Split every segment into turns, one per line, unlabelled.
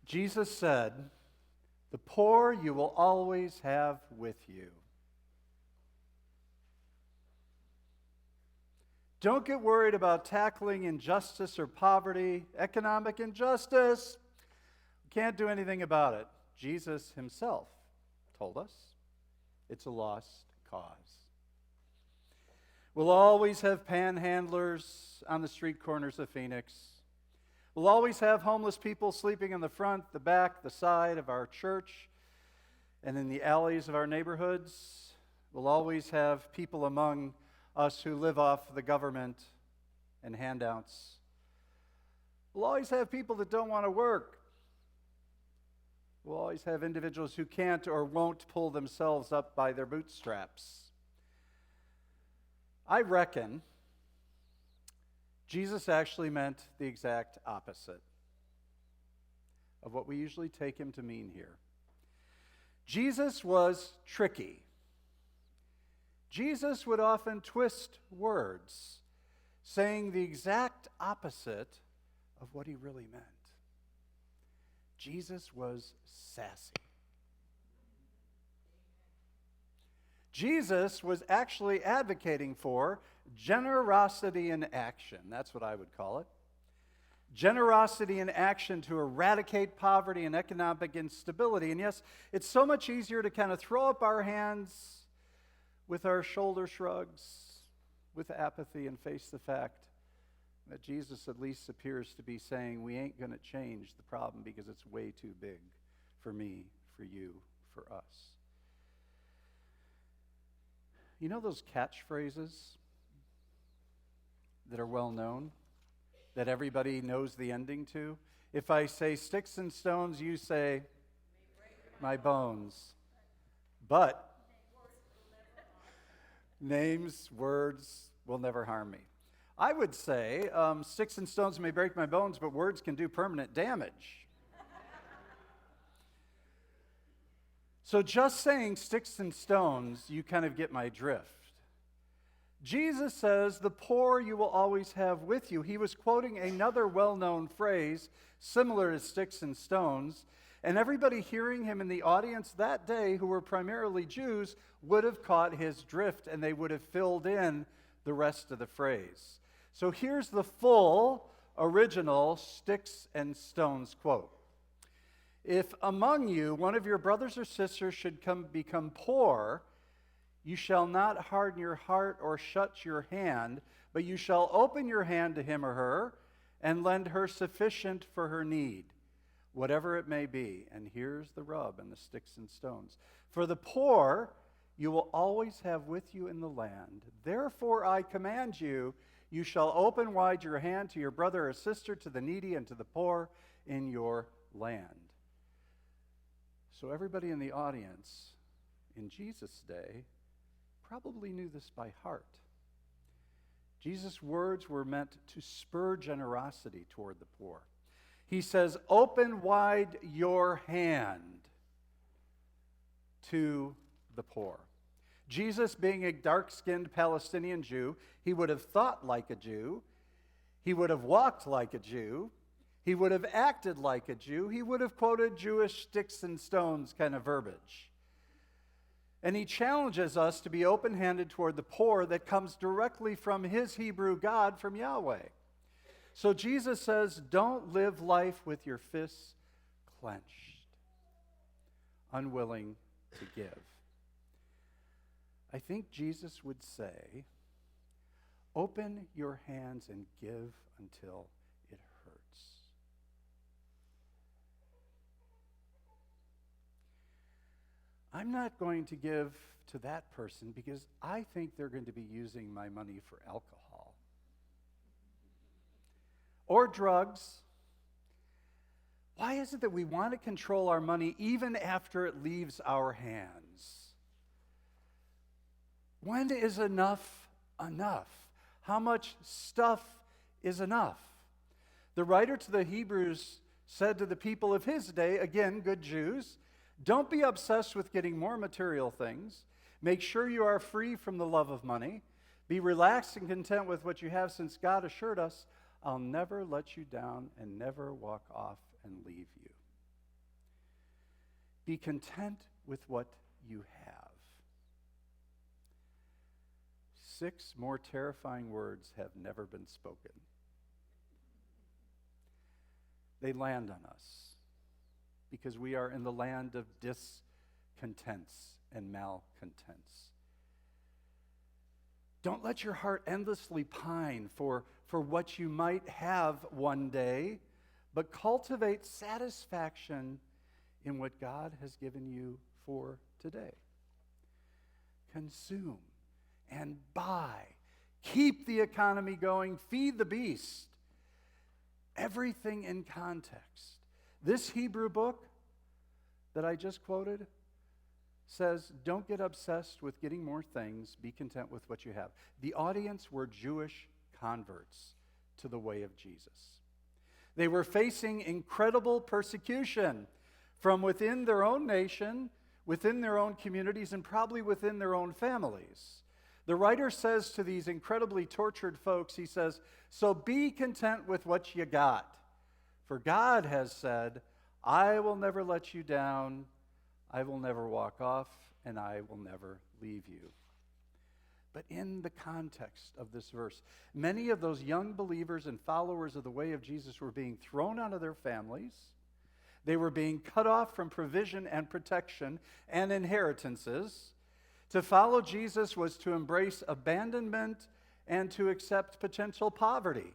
Jesus said, "The poor you will always have with you." Don't get worried about tackling injustice or poverty, economic injustice. We can't do anything about it. Jesus himself told us it's a lost cause. We'll always have panhandlers on the street corners of Phoenix. We'll always have homeless people sleeping in the front, the back, the side of our church, and in the alleys of our neighborhoods. We'll always have people among us who live off the government and handouts. We'll always have people that don't want to work. We'll always have individuals who can't or won't pull themselves up by their bootstraps. I reckon Jesus actually meant the exact opposite of what we usually take him to mean here. Jesus was tricky. Jesus would often twist words, saying the exact opposite of what he really meant. Jesus was sassy. Jesus was actually advocating for generosity in action. That's what I would call it. Generosity in action to eradicate poverty and economic instability. And yes, it's so much easier to kind of throw up our hands with our shoulder shrugs, with apathy, and face the fact that Jesus at least appears to be saying we ain't going to change the problem because it's way too big for me, for you, for us. You know those catchphrases that are well known, that everybody knows the ending to? If I say sticks and stones, you say my bones. But names, words will never harm me. I would say sticks and stones may break my bones, but words can do permanent damage. So just saying sticks and stones, you kind of get my drift. Jesus says, "The poor you will always have with you." He was quoting another well-known phrase similar to sticks and stones, and everybody hearing him in the audience that day, who were primarily Jews, would have caught his drift, and they would have filled in the rest of the phrase. So here's the full, original sticks and stones quote. "If among you one of your brothers or sisters should become poor, you shall not harden your heart or shut your hand, but you shall open your hand to him or her and lend her sufficient for her need, whatever it may be." And here's the rub and the sticks and stones. "For the poor you will always have with you in the land. Therefore I command you, you shall open wide your hand to your brother or sister, to the needy and to the poor in your land." So everybody in the audience in Jesus' day probably knew this by heart. Jesus' words were meant to spur generosity toward the poor. He says, "Open wide your hand to the poor." Jesus, being a dark-skinned Palestinian Jew, he would have thought like a Jew. He would have walked like a Jew. He would have acted like a Jew. He would have quoted Jewish sticks and stones kind of verbiage. And he challenges us to be open-handed toward the poor that comes directly from his Hebrew God, from Yahweh. So Jesus says, don't live life with your fists clenched, unwilling to give. I think Jesus would say, open your hands and give until it hurts. I'm not going to give to that person because I think they're going to be using my money for alcohol or drugs. Why is it that we want to control our money even after it leaves our hands? When is enough enough? How much stuff is enough? The writer to the Hebrews said to the people of his day, again, good Jews, don't be obsessed with getting more material things. Make sure you are free from the love of money. Be relaxed and content with what you have, since God assured us, I'll never let you down and never walk off and leave you. Be content with what you have. 6 more terrifying words have never been spoken. They land on us because we are in the land of discontents and malcontents. Don't let your heart endlessly pine for what you might have one day, but cultivate satisfaction in what God has given you for today. Consume and buy. Keep the economy going. Feed the beast. Everything in context. This Hebrew book that I just quoted says, don't get obsessed with getting more things. Be content with what you have. The audience were Jewish converts to the way of Jesus. They were facing incredible persecution from within their own nation, within their own communities, and probably within their own families. The writer says to these incredibly tortured folks, he says, so be content with what you got. For God has said, I will never let you down, I will never walk off, and I will never leave you. But in the context of this verse, many of those young believers and followers of the way of Jesus were being thrown out of their families. They were being cut off from provision and protection and inheritances. To follow Jesus was to embrace abandonment and to accept potential poverty.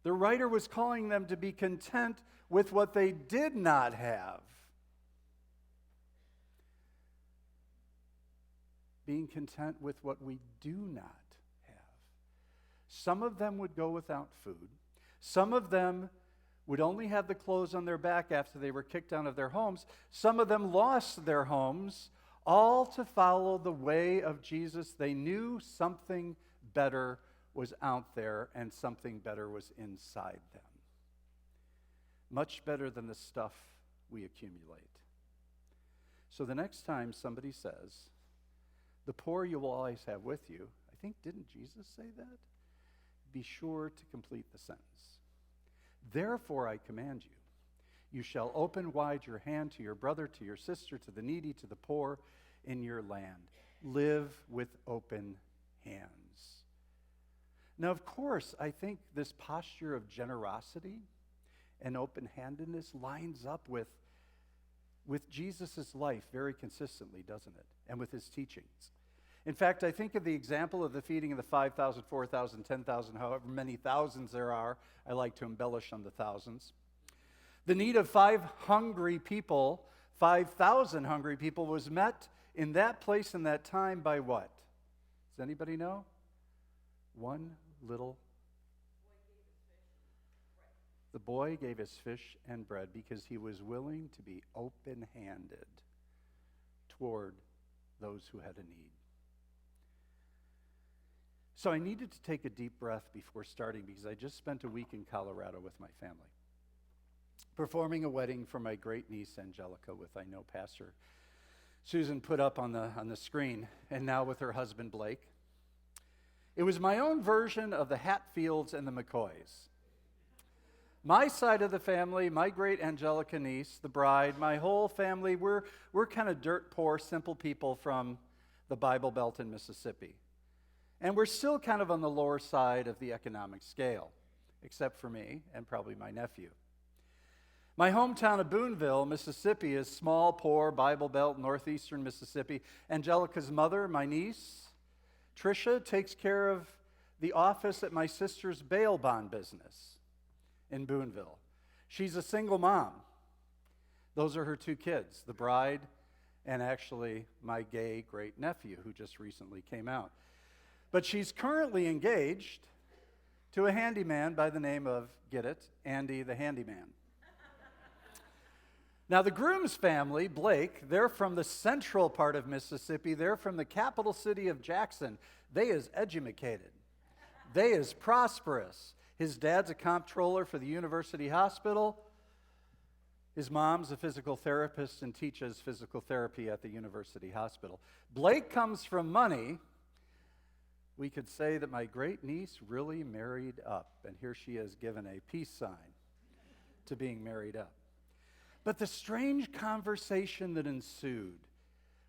The writer was calling them to be content with what they did not have. Being content with what we do not have. Some of them would go without food. Some of them would only have the clothes on their back after they were kicked out of their homes. Some of them lost their homes, all to follow the way of Jesus. They knew something better was out there and something better was inside them. Much better than the stuff we accumulate. So the next time somebody says, the poor you will always have with you, I think, didn't Jesus say that? Be sure to complete the sentence. Therefore I command you, you shall open wide your hand to your brother, to your sister, to the needy, to the poor in your land. Live with open hands. Now, of course, I think this posture of generosity and open-handedness lines up with Jesus' life very consistently, doesn't it? And with his teachings. In fact, I think of the example of the feeding of the 5,000, 4,000, 10,000, however many thousands there are. I like to embellish on the thousands. The need of 5,000 hungry people was met in that place and that time by what? Does anybody know? One little. The boy gave his fish and bread because he was willing to be open-handed toward those who had a need. So I needed to take a deep breath before starting because I just spent a week in Colorado with my family, performing a wedding for my great niece Angelica with, I know, Pastor Susan put up on the screen, and now with her husband Blake. It was my own version of the Hatfields and the McCoys. My side of the family, my great Angelica niece, the bride, my whole family, we're kind of dirt poor, simple people from the Bible Belt in Mississippi. And we're still kind of on the lower side of the economic scale, except for me and probably my nephew. My hometown of Boonville, Mississippi, is small, poor, Bible Belt, northeastern Mississippi. Angelica's mother, my niece, Tricia, takes care of the office at my sister's bail bond business in Boonville. She's a single mom. Those are her 2 kids, the bride and actually my gay great-nephew who just recently came out. But she's currently engaged to a handyman by the name of, get it, Andy the Handyman. Now the groom's family, Blake, they're from the central part of Mississippi. They're from the capital city of Jackson. They is educated. They is prosperous. His dad's a comptroller for the university hospital. His mom's a physical therapist and teaches physical therapy at the university hospital. Blake comes from money. We could say that my great niece really married up, and here she has given a peace sign to being married up. But the strange conversation that ensued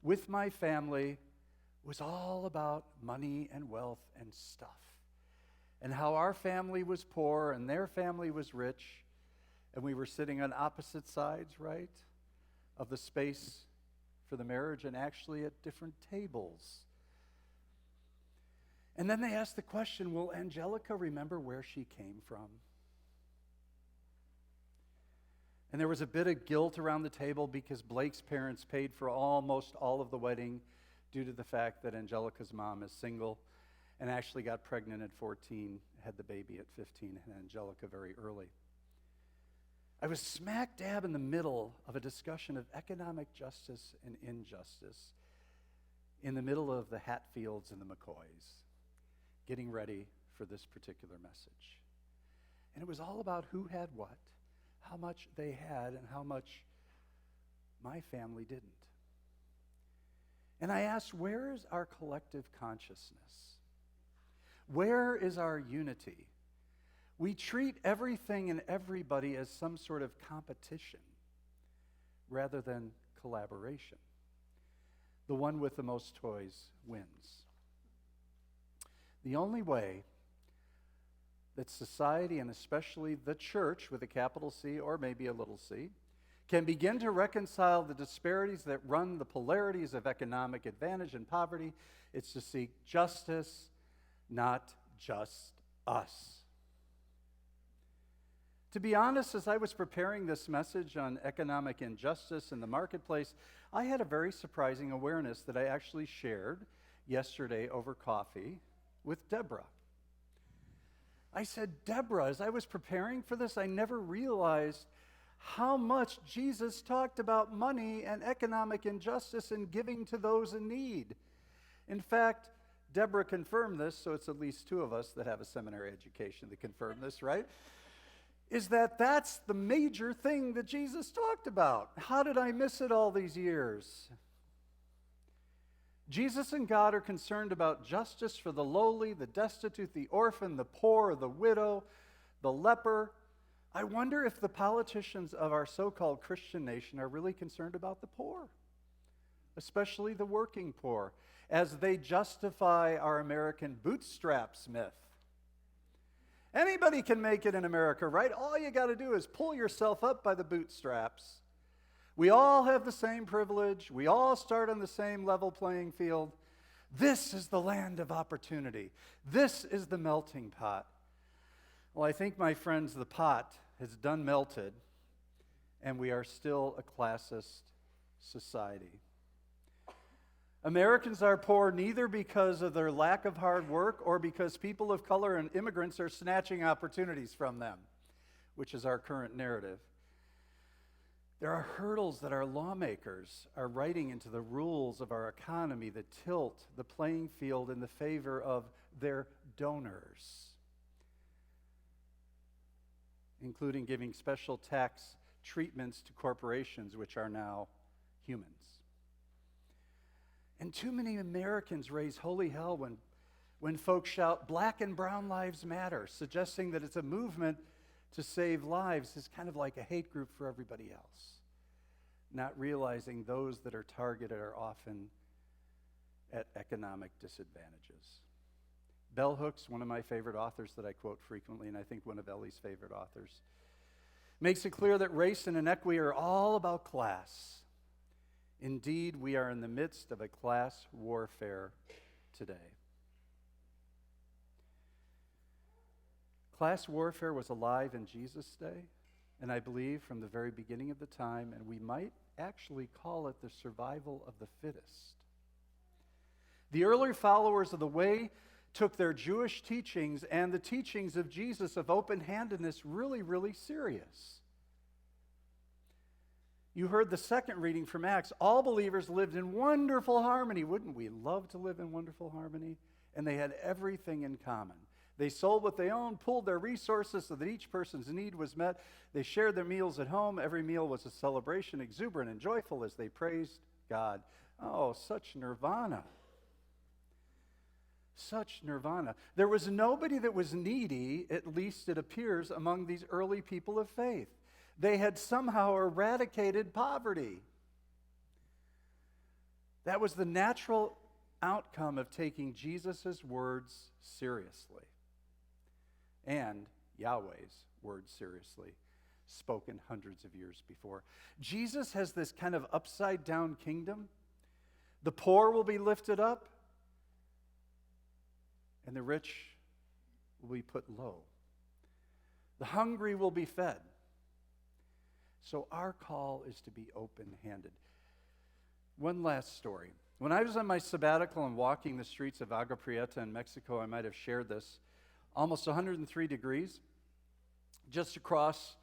with my family was all about money and wealth and stuff, and how our family was poor and their family was rich, and we were sitting on opposite sides, right, of the space for the marriage, and actually at different tables. And then they asked the question, will Angelica remember where she came from? And there was a bit of guilt around the table because Blake's parents paid for almost all of the wedding due to the fact that Angelica's mom is single and actually got pregnant at 14, had the baby at 15, and Angelica very early. I was smack dab in the middle of a discussion of economic justice and injustice, in the middle of the Hatfields and the McCoys, getting ready for this particular message. And it was all about who had what, how much they had, and how much my family didn't. And I asked, where is our collective consciousness? Where is our unity? We treat everything and everybody as some sort of competition rather than collaboration. The one with the most toys wins. The only way that society, and especially the church with a capital C or maybe a little c, can begin to reconcile the disparities that run the polarities of economic advantage and poverty, it's to seek justice, not just us. To be honest, as I was preparing this message on economic injustice in the marketplace, I had a very surprising awareness that I actually shared yesterday over coffee with Deborah. I said, Deborah, as I was preparing for this, I never realized how much Jesus talked about money and economic injustice and giving to those in need. In fact, Deborah confirmed this, so it's at least two of us that have a seminary education that confirm this, right? Is that that's the major thing that Jesus talked about. How did I miss it all these years? Jesus and God are concerned about justice for the lowly, the destitute, the orphan, the poor, the widow, the leper. I wonder if the politicians of our so-called Christian nation are really concerned about the poor, especially the working poor, as they justify our American bootstraps myth. Anybody can make it in America, right? All you got to do is pull yourself up by the bootstraps. We all have the same privilege. We all start on the same level playing field. This is the land of opportunity. This is the melting pot. Well, I think, my friends, the pot has done melted, and we are still a classist society. Americans are poor neither because of their lack of hard work or because people of color and immigrants are snatching opportunities from them, which is our current narrative. There are hurdles that our lawmakers are writing into the rules of our economy that tilt the playing field in the favor of their donors, including giving special tax treatments to corporations, which are now humans. And too many Americans raise holy hell when folks shout, "Black and brown lives matter," suggesting that it's a movement to save lives is kind of like a hate group for everybody else, not realizing those that are targeted are often at economic disadvantages. Bell Hooks, one of my favorite authors that I quote frequently, and I think one of Ellie's favorite authors, makes it clear that race and inequity are all about class. Indeed, we are in the midst of a class warfare today. Class warfare was alive in Jesus' day, and I believe from the very beginning of the time, and we might actually call it the survival of the fittest. The early followers of the way took their Jewish teachings and the teachings of Jesus of open-handedness really, really serious. You heard the second reading from Acts. All believers lived in wonderful harmony. Wouldn't we love to live in wonderful harmony? And they had everything in common. They sold what they owned, pooled their resources so that each person's need was met. They shared their meals at home. Every meal was a celebration, exuberant and joyful as they praised God. Oh, such nirvana. Such nirvana. There was nobody that was needy, at least it appears, among these early people of faith. They had somehow eradicated poverty. That was the natural outcome of taking Jesus' words seriously, and Yahweh's words seriously, spoken hundreds of years before. Jesus has this kind of upside down kingdom. The poor will be lifted up, and the rich will be put low. The hungry will be fed. So our call is to be open-handed. One last story. When I was on my sabbatical and walking the streets of Agua Prieta in Mexico, I might have shared this, almost 103 degrees, just across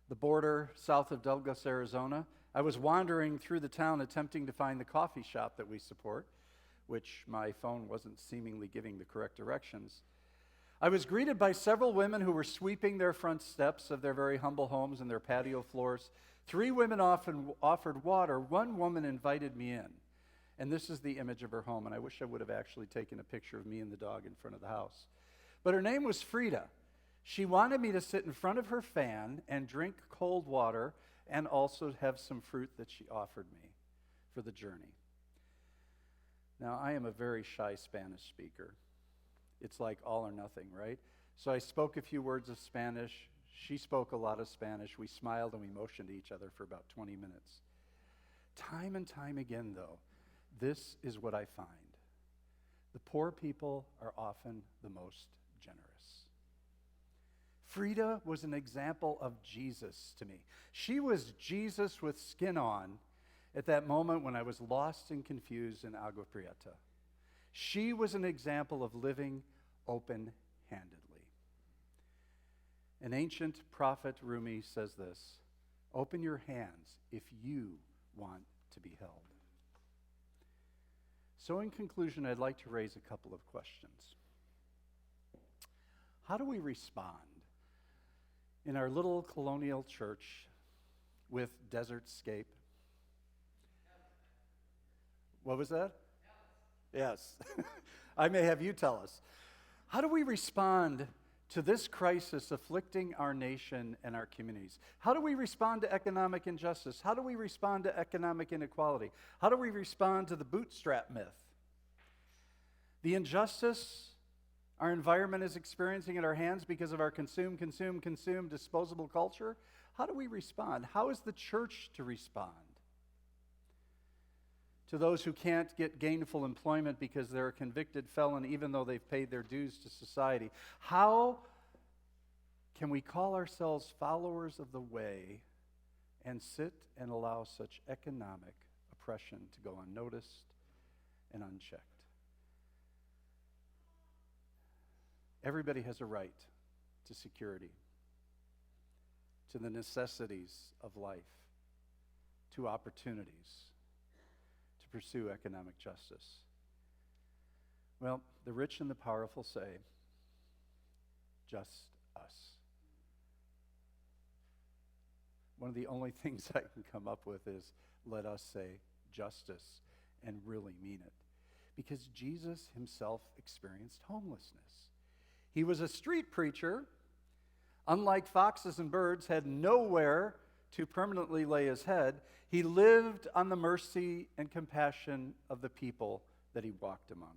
the border south of Douglas, Arizona. I was wandering through the town attempting to find the coffee shop that we support, which my phone wasn't seemingly giving the correct directions. I was greeted by several women who were sweeping their front steps of their very humble homes and their patio floors. 3 women often offered water. 1 woman invited me in. And this is the image of her home, and I wish I would have actually taken a picture of me and the dog in front of the house. But her name was Frida. She wanted me to sit in front of her fan and drink cold water and also have some fruit that she offered me for the journey. Now, I am a very shy Spanish speaker. It's like all or nothing, right? So I spoke a few words of Spanish. She spoke a lot of Spanish. We smiled and we motioned to each other for about 20 minutes. Time and time again, though, this is what I find. The poor people are often the most generous. Frida was an example of Jesus to me. She was Jesus with skin on at that moment when I was lost and confused in Agua Prieta. She was an example of living open-handedly. An ancient prophet, Rumi, says this: open your hands if you want to be held. So in conclusion, I'd like to raise a couple of questions. How do we respond in our little colonial church with desertscape? What was that? Yes. I may have you tell us. How do we respond to this crisis afflicting our nation and our communities? How do we respond to economic injustice? How do we respond to economic inequality? How do we respond to the bootstrap myth? The injustice our environment is experiencing at our hands because of our consume, disposable culture? How do we respond? How is the church to respond to those who can't get gainful employment because they're a convicted felon even though they've paid their dues to society? How can we call ourselves followers of the way and sit and allow such economic oppression to go unnoticed and unchecked? Everybody has a right to security, to the necessities of life, to opportunities, to pursue economic justice. Well, the rich and the powerful say, just us. One of the only things I can come up with is, let us say justice and really mean it. Because Jesus himself experienced homelessness. He was a street preacher. Unlike foxes and birds, had nowhere to permanently lay his head. He lived on the mercy and compassion of the people that he walked among.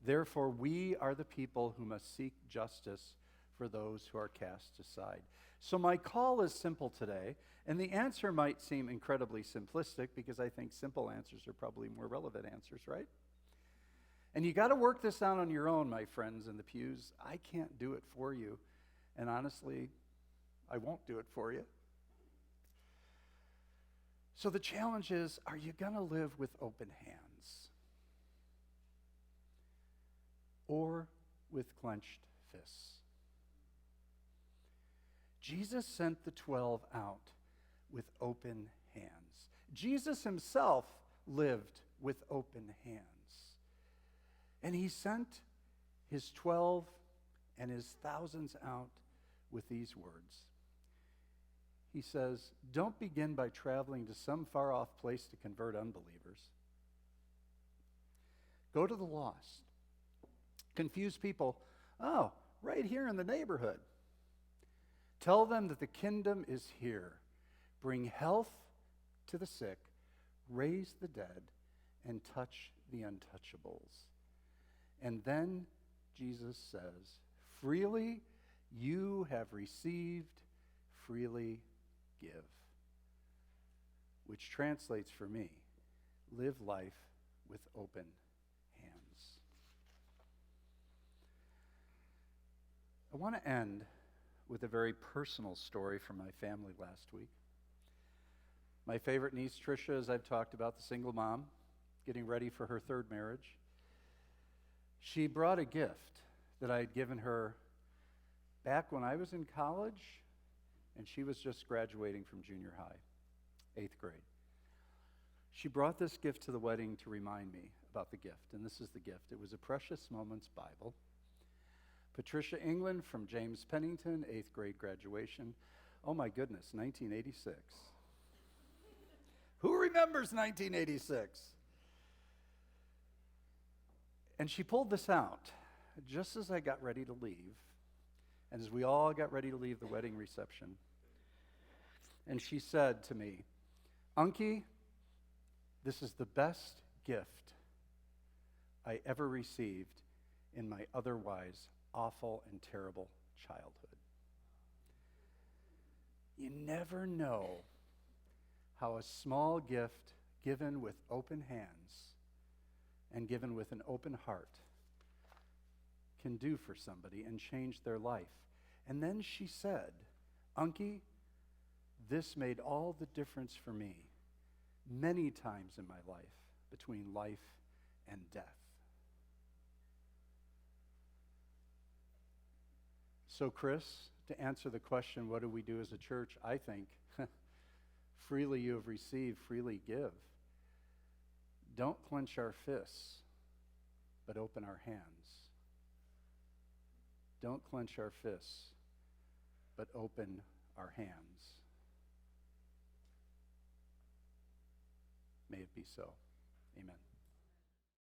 Therefore, we are the people who must seek justice for those who are cast aside. So my call is simple today, and the answer might seem incredibly simplistic because I think simple answers are probably more relevant answers, right? And you got to work this out on your own, my friends in the pews. I can't do it for you. And honestly, I won't do it for you. So the challenge is, are you going to live with open hands? Or with clenched fists? Jesus sent the 12 out with open hands. Jesus himself lived with open hands. And he sent his 12 and his thousands out with these words. He says, don't begin by traveling to some far-off place to convert unbelievers. Go to the lost. Confuse people, right here in the neighborhood. Tell them that the kingdom is here. Bring health to the sick, raise the dead, and touch the untouchables. And then Jesus says, freely you have received, freely give. Which translates for me, live life with open hands. I want to end with a very personal story from my family last week. My favorite niece, Tricia, as I've talked about, the single mom, getting ready for her third marriage. She brought a gift that I had given her back when I was in college, and she was just graduating from junior high, 8th grade. She brought this gift to the wedding to remind me about the gift, and this is the gift. It was a Precious Moments Bible. Patricia England from James Pennington, 8th grade graduation. Oh my goodness, 1986. Who remembers 1986? And she pulled this out just as I got ready to leave, and as we all got ready to leave the wedding reception. And she said to me, Unky, this is the best gift I ever received in my otherwise awful and terrible childhood. You never know how a small gift given with open hands and given with an open heart can do for somebody and change their life. And then she said, Unky, this made all the difference for me many times in my life between life and death. So, Chris, to answer the question, what do we do as a church? I think, freely you have received, freely give. Don't clench our fists, but open our hands. Don't clench our fists, but open our hands. May it be so. Amen.